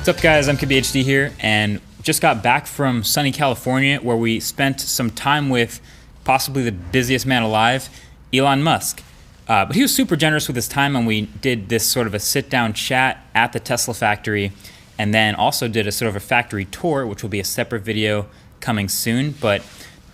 What's up, guys? I'm KBHD here, and just got back from sunny California, where we spent some time with possibly the busiest man alive, Elon Musk. But he was super generous with his time, and we did this sort of a sit-down chat at the Tesla factory, and then also did a sort of a factory tour, which will be a separate video coming soon. But a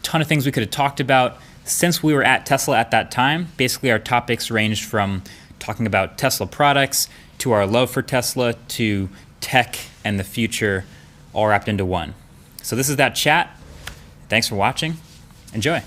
ton of things we could have talked about since we were at Tesla at that time. Basically, our topics ranged from talking about Tesla products to our love for Tesla to tech and the future, all wrapped into one. So this is that chat. Thanks for watching. Enjoy.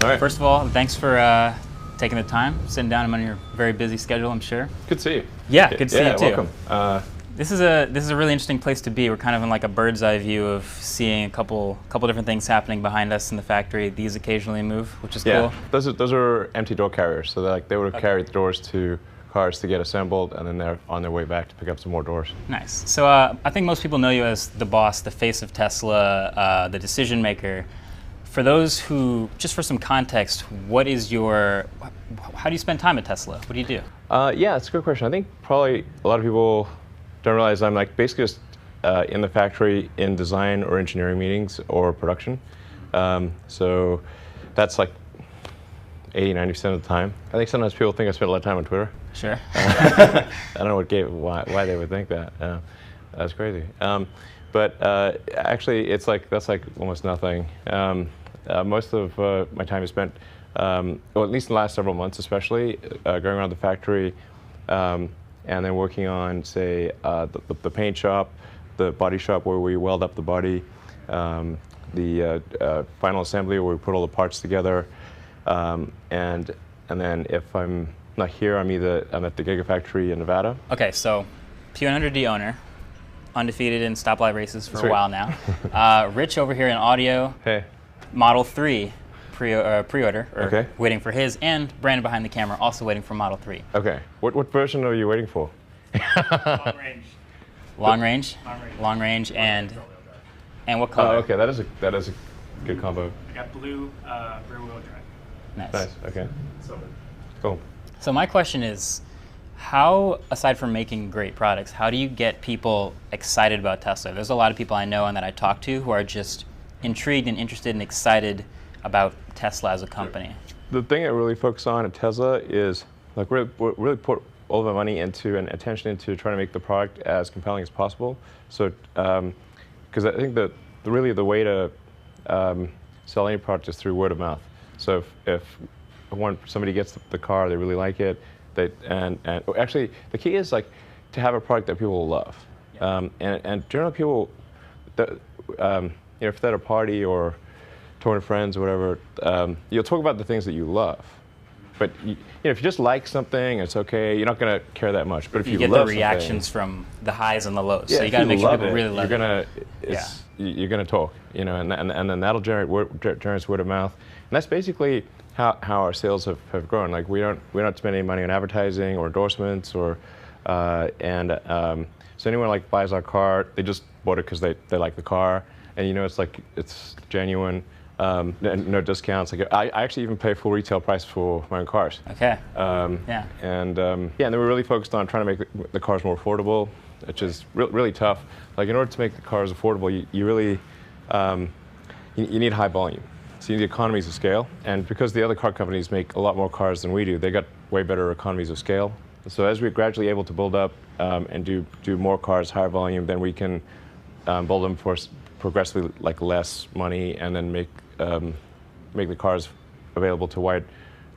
All right. First of all, thanks for taking the time, sitting down. I'm on your very busy schedule, I'm sure. Good to see you. Yeah, good to see you too. Welcome. This is a really interesting place to be. We're kind of in like a bird's eye view of seeing a couple different things happening behind us in the factory. These occasionally move, which is cool. Those are empty door carriers. So they would have carried the doors to cars to get assembled, and then they're on their way back to pick up some more doors. Nice. So I think most people know you as the boss, the face of Tesla, the decision maker. For those who, just for some context, how do you spend time at Tesla? What do you do? Yeah, it's a good question. I think probably a lot of people don't realize I'm like basically just in the factory in design or engineering meetings or production. So that's like 80–90% of the time. I think sometimes people think I spend a lot of time on Twitter. Sure. I don't know why they would think that. That's crazy. But actually, that's like almost nothing. Most of my time is spent, well, at least in the last several months, especially going around the factory, and then working on, say, the paint shop, the body shop where we weld up the body, the final assembly where we put all the parts together, and then if I'm not here, I'm at the Gigafactory in Nevada. Okay, so P100D owner, undefeated in stoplight races for a while now. Rich over here in audio. Hey. Model 3 pre-order, okay. Waiting for his, and Brandon behind the camera also waiting for Model 3. Okay. What version are you waiting for? Long range. Long range. Long range, and what color? Oh, okay. That is a good combo. I got blue rear wheel drive. Nice. Okay. Silver. Cool. So my question is, how, aside from making great products, how do you get people excited about Tesla? There's a lot of people I know and that I talk to who are just intrigued and interested and excited about Tesla as a company. The thing I really focus on at Tesla is like we really put all of our money into and attention into trying to make the product as compelling as possible. So, because I think that really the way to sell any product is through word of mouth. So if somebody gets the car, they really like it, and actually the key is like to have a product that people will love. Yeah. And generally people, if they're at a party or talking to friends or whatever, you'll talk about the things that you love. But if you just like something, it's okay. You're not going to care that much. But if you get love the reactions from the highs and the lows, yeah, so you got to make sure people really love it. You're gonna talk, and then that'll generate word of mouth, and that's basically how our sales have grown. Like we don't spend any money on advertising or endorsements or so anyone like buys our car, they just bought it because they like the car, and it's genuine. No discounts. Like I actually even pay full retail price for my own cars. Okay. Yeah. And then we're really focused on trying to make the cars more affordable, which is really tough. Like in order to make the cars affordable, you really you need high volume. So you need economies of scale. And because the other car companies make a lot more cars than we do, they got way better economies of scale. So as we're gradually able to build up and do more cars, higher volume, then we can build them for progressively like less money, and then make the cars available to wide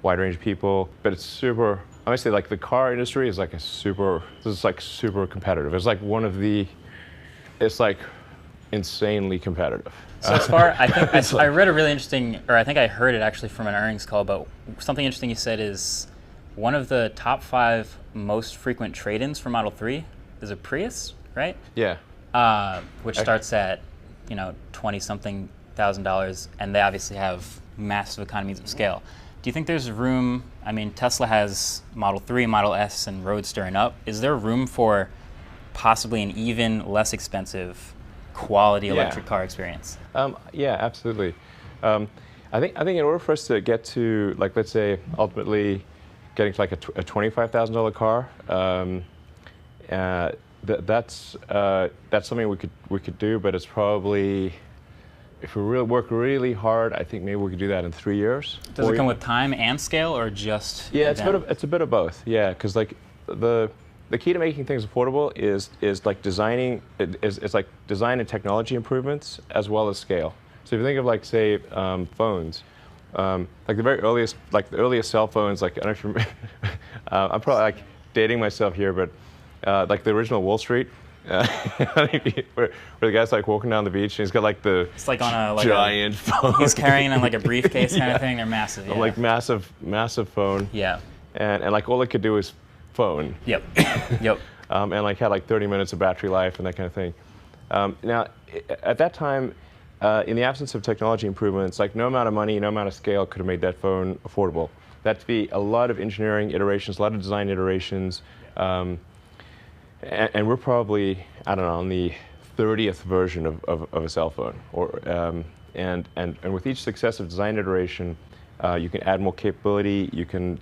range of people. But it's super. Honestly, like the car industry is like super competitive. It's like it's like insanely competitive. So as far, I think I read a really interesting, or I think I heard it actually from an earnings call, but something interesting you said is one of the top 5 most frequent trade-ins for Model 3 is a Prius, right? Yeah. Which starts at $20-something thousand, and they obviously have massive economies of scale. Do you think there's room? I mean, Tesla has Model 3, Model S, and Roadster and up. Is there room for possibly an even less expensive quality electric car experience? Yeah, absolutely. I think in order for us to get to, like, let's say ultimately getting to like a $25,000 car. That's something we could do, but it's probably, if we really work really hard, I think maybe we could do that in 3 years. Does it come with time and scale, or just? Yeah, it's a bit of both. Yeah, because like the key to making things affordable is like designing. It's like design and technology improvements as well as scale. So if you think of like say phones, like the earliest cell phones, like I don't know if you remember, I'm probably like dating myself here, but like the original Wall Street. Where the guy's like walking down the beach and he's got like the it's like on a giant phone. He's carrying on like a briefcase kind of thing. They're massive. Yeah. Like massive phone. Yeah. And like all it could do is phone. Yep. Yep. And like had like 30 minutes of battery life and that kind of thing. Now, at that time, in the absence of technology improvements, like no amount of money, no amount of scale could have made that phone affordable. That'd be a lot of engineering iterations, a lot of design iterations. And we're probably, I don't know, on the 30th version of a cell phone. And with each successive design iteration, you can add more capability, you can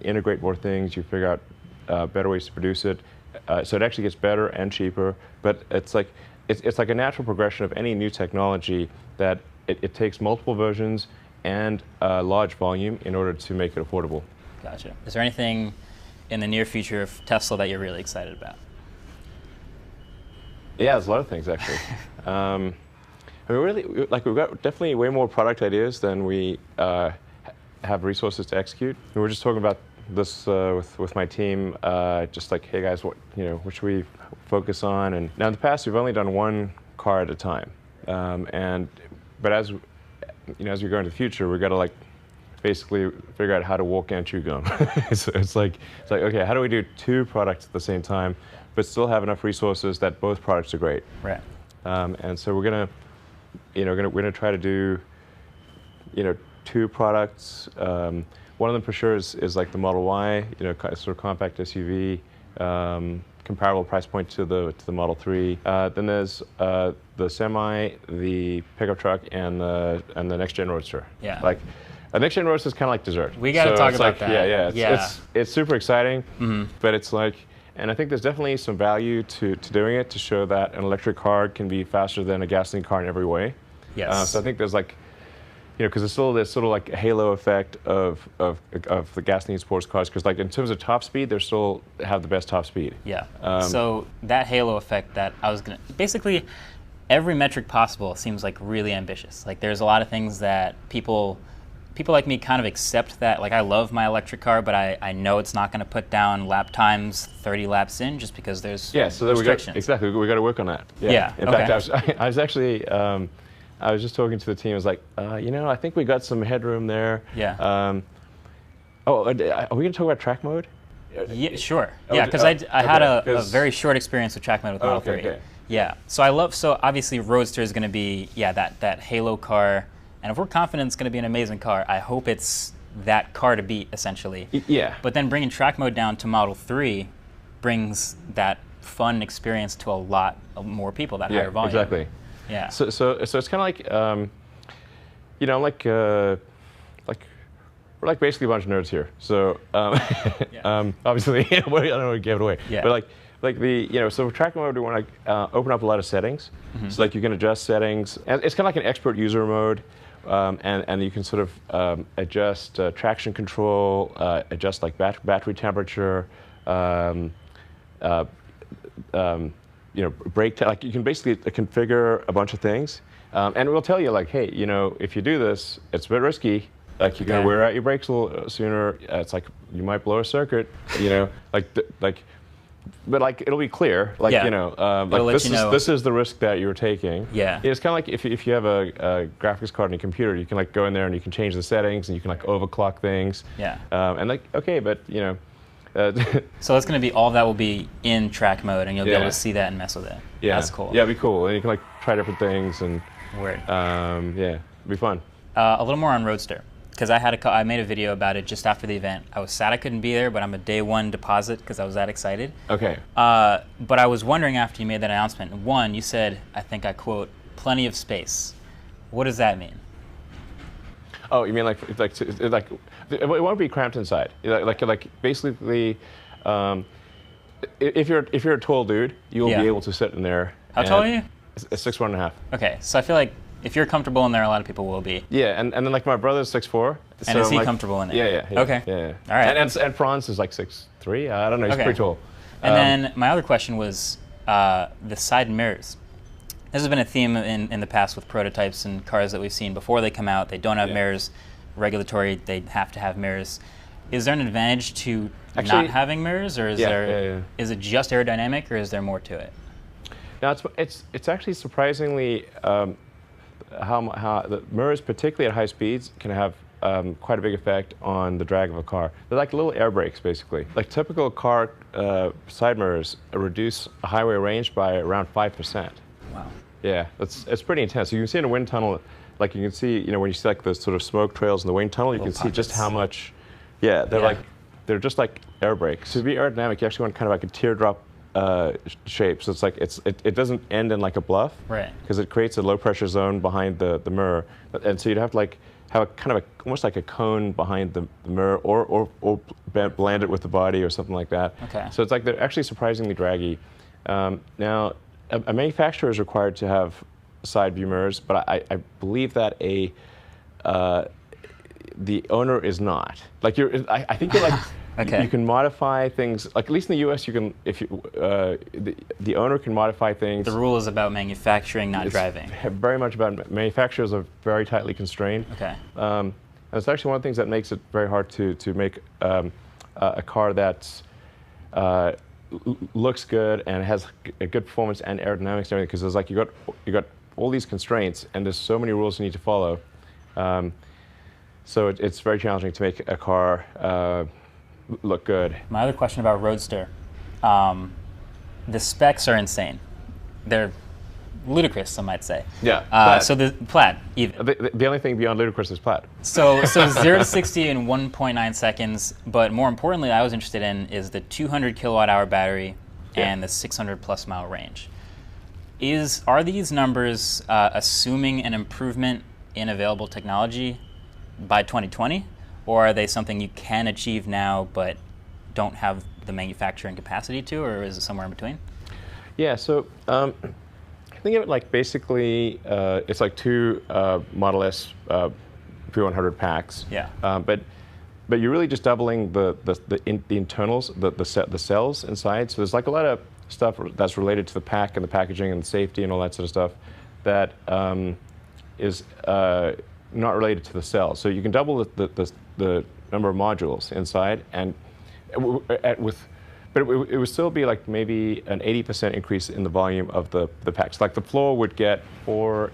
integrate more things, you figure out better ways to produce it. So it actually gets better and cheaper. But it's like a natural progression of any new technology that it takes multiple versions and large volume in order to make it affordable. Gotcha. Is there anything in the near future of Tesla that you're really excited about? Yeah, there's a lot of things actually. I mean, we've got definitely way more product ideas than we have resources to execute. We were just talking about this with my team, just like, hey guys, what should we focus on? And now in the past, we've only done one car at a time. But as we go into the future, we've got to like basically figure out how to walk and chew gum. it's like okay, how do we do two products at the same time, but still have enough resources that both products are great? Right. And so we're gonna try to do two products. One of them for sure is like the Model Y, sort of compact SUV, comparable price point to the Model 3. Then there's the Semi, the pickup truck, and the next gen Roadster. Yeah. Like a next gen Roadster is kind of like dessert. We got to talk about like, that. Yeah. It's super exciting, but it's like, and I think there's definitely some value to doing it to show that an electric car can be faster than a gasoline car in every way. Yes. So I think there's like, because there's sort of like a halo effect of the gasoline sports cars, because like in terms of top speed, they still have the best top speed. Yeah. So that halo effect that I was gonna, basically every metric possible seems like really ambitious. Like there's a lot of things that people like me kind of accept that, like I love my electric car, but I know it's not going to put down lap times 30 laps in just because there's restrictions. Exactly, we got to work on that. Yeah. In fact, I was actually, I was just talking to the team. I was like, I think we got some headroom there. Yeah. Are we going to talk about track mode? Yeah, sure. Yeah, because I had a very short experience with track mode with Model 3. Okay. Yeah. So obviously Roadster is going to be, that halo car. And if we're confident it's going to be an amazing car, I hope it's that car to beat, essentially. Yeah. But then bringing track mode down to Model 3 brings that fun experience to a lot more people, that higher volume. Exactly. Yeah. So it's kind of like, we're like basically a bunch of nerds here. So obviously, I don't want to give it away. Yeah. But so with track mode, we want to open up a lot of settings. So like you can adjust settings. And it's kind of like an expert user mode. And you can sort of adjust traction control, adjust like battery temperature, brake. Like you can basically configure a bunch of things, and we'll tell you like, hey, if you do this, it's a bit risky. Like you're gonna wear out your brakes a little sooner. It's like you might blow a circuit. But like it'll be clear, like this is the risk that you're taking. Yeah. It's kind of like if you have a graphics card in a computer, you can like go in there and you can change the settings and you can like overclock things. Yeah. And like but So it's going to be all of that will be in track mode, and you'll be able to see that and mess with it. Yeah. That's cool. Yeah, it'd be cool, and you can like try different things and. Word. It'd be fun. A little more on Roadster. Because I made a video about it just after the event. I was sad I couldn't be there, but I'm a day one deposit because I was that excited. Okay. But I was wondering after you made that announcement, one, you said, I think I quote, plenty of space. What does that mean? Oh, you mean like it won't be cramped inside. Like basically, if you're a tall dude, you'll be able to sit in there. How tall are you? 6'1.5". Okay, so I feel like if you're comfortable in there, a lot of people will be. Yeah, and then like my brother's 6'4". And is he comfortable in it? Yeah. Okay. Yeah. All right. And Franz is like 6'3". I don't know. He's pretty tall. And then my other question was the side mirrors. This has been a theme in the past with prototypes and cars that we've seen before they come out. They don't have mirrors. Regulatory, they have to have mirrors. Is there an advantage to not having mirrors, or is is it just aerodynamic, or is there more to it? Now it's actually surprisingly how the mirrors, particularly at high speeds, can have quite a big effect on the drag of a car. They're like little air brakes, basically. Like typical car side mirrors reduce a highway range by around 5%. Wow. Yeah, it's pretty intense. You can see in a wind tunnel, like you can see, when you see like the sort of smoke trails in the wind tunnel, you can see just how much. Yeah, they're just like air brakes. To be aerodynamic, you actually want kind of like a teardrop shape. So it's like it doesn't end in like a bluff, right? Because it creates a low pressure zone behind the mirror, and so you'd have to like have a kind of almost like a cone behind the mirror, or blend it with the body or something like that. Okay. So it's like they're actually surprisingly draggy. Now, a manufacturer is required to have side view mirrors, but I believe that the owner is not. Like I think you're like. Okay. You can modify things, like at least in the U.S. you can, if you, the owner can modify things. The rule is about manufacturing, not driving. Very much about manufacturers are very tightly constrained. Okay. And it's actually one of the things that makes it very hard to make a car that looks good and has a good performance and aerodynamics and everything, because there's like you got all these constraints and there's so many rules you need to follow. So it's very challenging to make a car look good. My other question about Roadster, the specs are insane. They're ludicrous, some might say. Yeah. So the Plaid, even. The only thing beyond ludicrous is Plaid. So 0 to 60 in 1.9 seconds, but more importantly, I was interested in is the 200 kilowatt hour battery and the 600 plus mile range. Are these numbers assuming an improvement in available technology by 2020? Or are they something you can achieve now but don't have the manufacturing capacity to, or is it somewhere in between? Yeah, so think of it like basically it's like two Model S P100 packs. Yeah. But you're really just doubling the internals, the cells inside. So there's like a lot of stuff that's related to the pack and the packaging and the safety and all that sort of stuff that is not related to the cells. So you can double the number of modules inside, and it would still be like maybe an 80% increase in the volume of the packs. Like the floor would get 4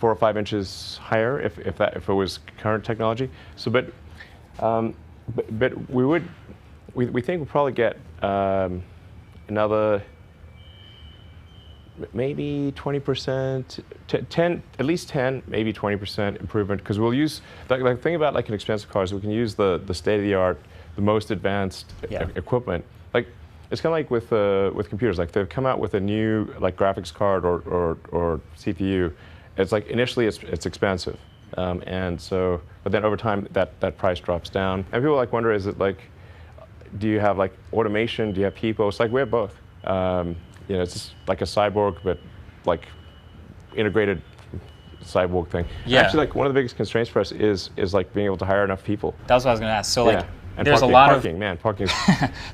or 5 inches higher if it was current technology. So, but we think we'll probably get another maybe 20%, 10, at least 10, maybe 20% improvement, because we'll use, the thing about like an expensive car is we can use the state-of-the-art, the most advanced equipment. Like, it's kind of like with computers, like they've come out with a new like graphics card or CPU. It's like initially it's expensive, and so, but then over time that price drops down. And people like wonder, is it like, do you have like automation? Do you have people? It's like we have both. You know, it's just like a cyborg, but like integrated cyborg thing. Yeah. Actually, like one of the biggest constraints for us is like being able to hire enough people. That's what I was going to ask. So like, and there's parking, a lot parking, of man, parking.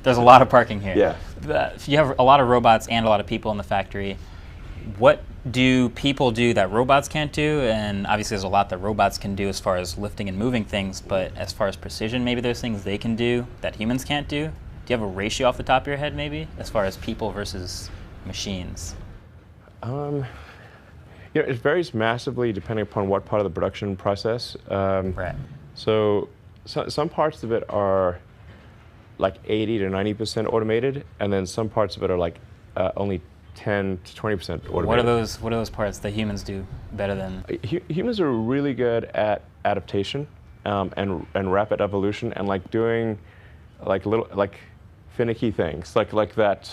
There's a lot of parking here. Yeah. You have a lot of robots and a lot of people in the factory. What do people do that robots can't do? And obviously, there's a lot that robots can do as far as lifting and moving things. But as far as precision, maybe there's things they can do that humans can't do. Do you have a ratio off the top of your head, maybe, as far as people versus machines? You know, it varies massively depending upon what part of the production process. Right. So some parts of it are like 80 to 90% automated, and then some parts of it are like only 10 to 20% automated. What are those parts that humans do better than? Humans are really good at adaptation and rapid evolution, and like doing like little like finicky things like that.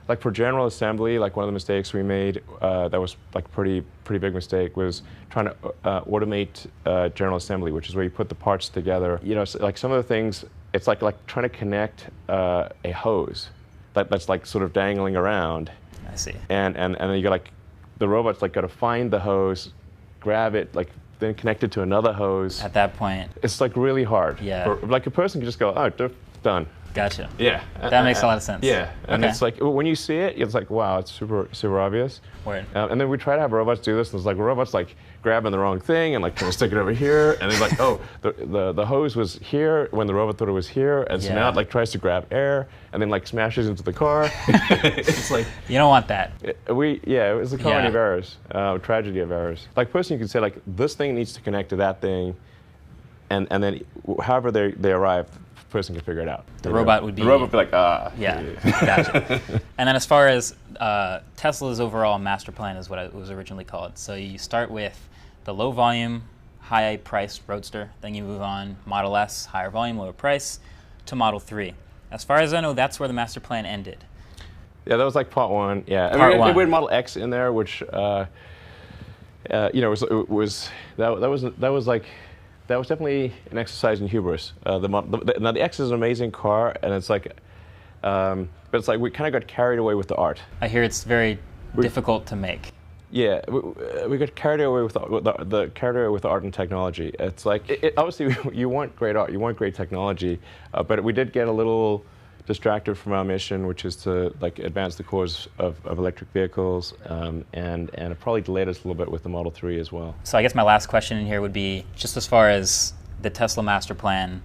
like for general assembly, like one of the mistakes we made that was like pretty big mistake was trying to automate general assembly, which is where you put the parts together. You know, so like some of the things, it's like trying to connect a hose that's like sort of dangling around. I see. And then you got like the robot's like got to find the hose, grab it, like then connect it to another hose. At that point, it's like really hard. Yeah. Like a person can just go, oh, done. Gotcha. Yeah. That makes a lot of sense. Yeah. And okay. it's like, when you see it, it's like, wow, it's super obvious. Word. And then we try to have robots do this, and it's like robots like grabbing the wrong thing and like trying to stick it over here, and then like, oh, the hose was here when the robot thought it was here, and so now it like tries to grab air, and then like smashes into the car. It's like, you don't want that. It was a comedy of errors, tragedy of errors. Like person, you can say like, this thing needs to connect to that thing, and then however they arrive, person can figure it out. The robot would be... The robot would be like, ah. Yeah, gotcha. And then as far as Tesla's overall master plan is what it was originally called. So you start with the low volume, high price Roadster, then you move on Model S, higher volume, lower price, to Model 3. As far as I know, that's where the master plan ended. Yeah, that was like part one. Yeah, Part one. We had Model X in there, which you know, that was definitely an exercise in hubris. Now the X is an amazing car, and it's like, but it's like we kind of got carried away with the art. I hear it's very difficult to make. Yeah, we got carried away with the art and technology. It's like obviously you want great art, you want great technology, but we did get a little distracted from our mission, which is to like advance the cause of electric vehicles, and it probably delayed us a little bit with the Model 3 as well. So I guess my last question in here would be, just as far as the Tesla master plan,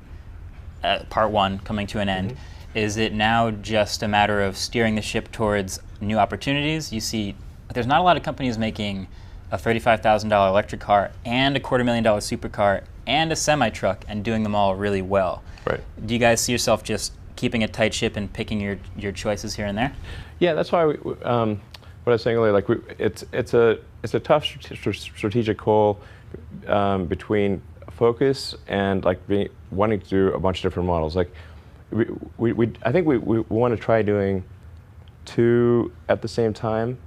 part one coming to an end, is it now just a matter of steering the ship towards new opportunities? You see, there's not a lot of companies making a $35,000 electric car and a $250,000 supercar and a semi-truck and doing them all really well. Right. Do you guys see yourself just keeping a tight ship and picking your choices here and there? Yeah, that's why what I was saying earlier, like it's a tough strategic call between focus and like wanting to do a bunch of different models. Like I think we want to try doing two at the same time.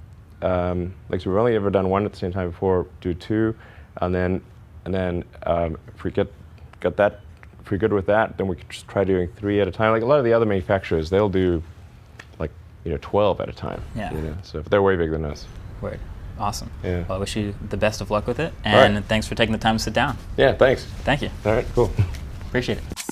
Like so we've only ever done one at the same time before. Do two, and then if we get that. If we're good with that, then we can just try doing 3 at a time. Like a lot of the other manufacturers, they'll do like 12 at a time. Yeah. You know? So they're way bigger than us. Word. Awesome. Yeah. Well, I wish you the best of luck with it, and thanks for taking the time to sit down. Yeah, thanks. Thank you. All right, cool. Appreciate it.